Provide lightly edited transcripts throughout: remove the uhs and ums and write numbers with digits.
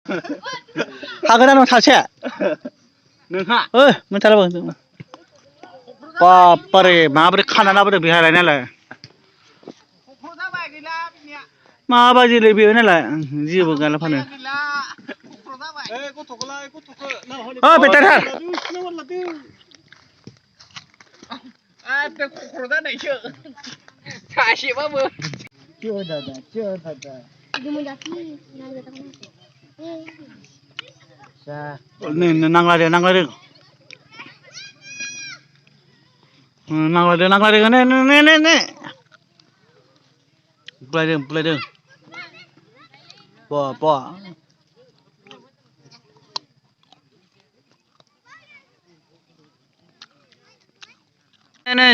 हागोन सासे नोंहा मोनथाराबो बापारे माबोरै खाना लाबोदों बेहाय नालाय माबायदिलै बेयो नालाय जेबो गैला फानो बेटारि क'क्राझार जानायसो सासेबाबो नांलायदो ने बुलायदों बा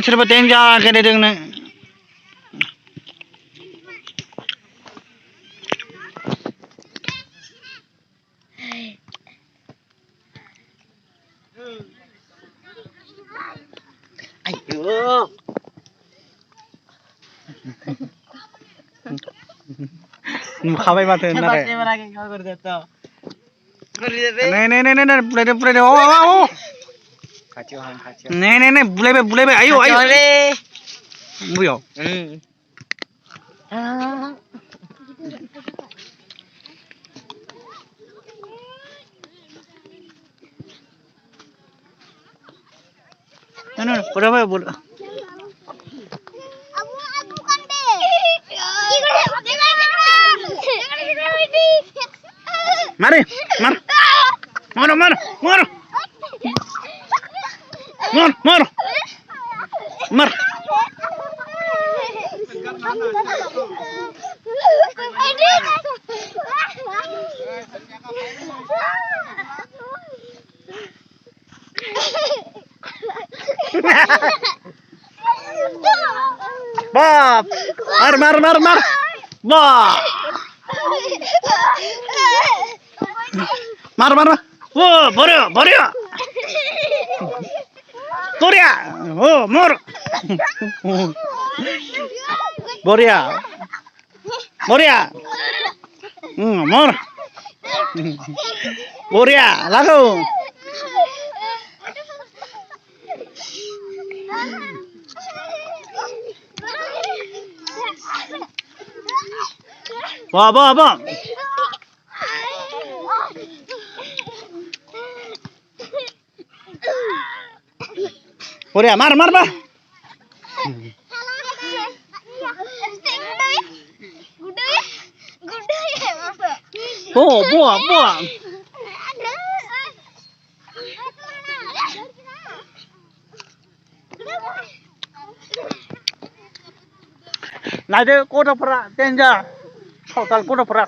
सोरबा देन्जार गेलेदों नो नुखाबाय माथो होननानै बुलायदो ने बुलायबाय आयौ बयाव बुलायबाय Mari, mar. Bob, mar. Bob. Mar. Oh, bora. Toria. Oh, mor. Boria. Mor. Boria, lagu. Ba. Boria, mar. Buah. Nade kota pera tenja. Kautal kota pera.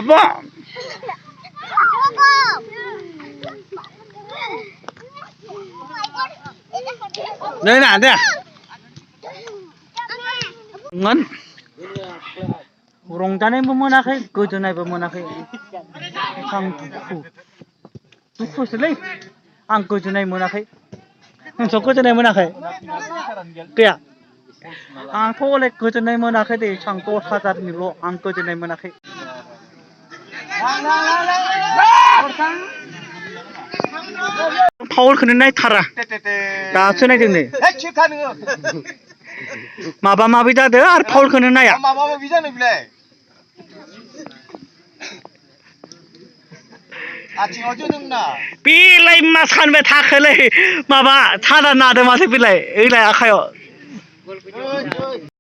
Ba. Đây nè đây. Ngân. रंजानायबो मोनाखै गोजोननायबो मोनाखै आं दुखुसोलै आं गोजोननाय मोनाखै नोंथ' गोजोननाय मोनाखै गैया आंथ' हले गोजोननाय मोनाखै दे आं 10,000निल' आं गोजोननाय मोनाखै फाउलखौनो नायथारा दासो नायदों नै माबा माबि जादों आरो फाउलखौनो नाया माबा माबि जानो बिलाय आथिङाव जोदोंना बेलाय मा सानबाय थाखोलै माबा सादा नादों माथो बेलाय ओइलाय आखायाव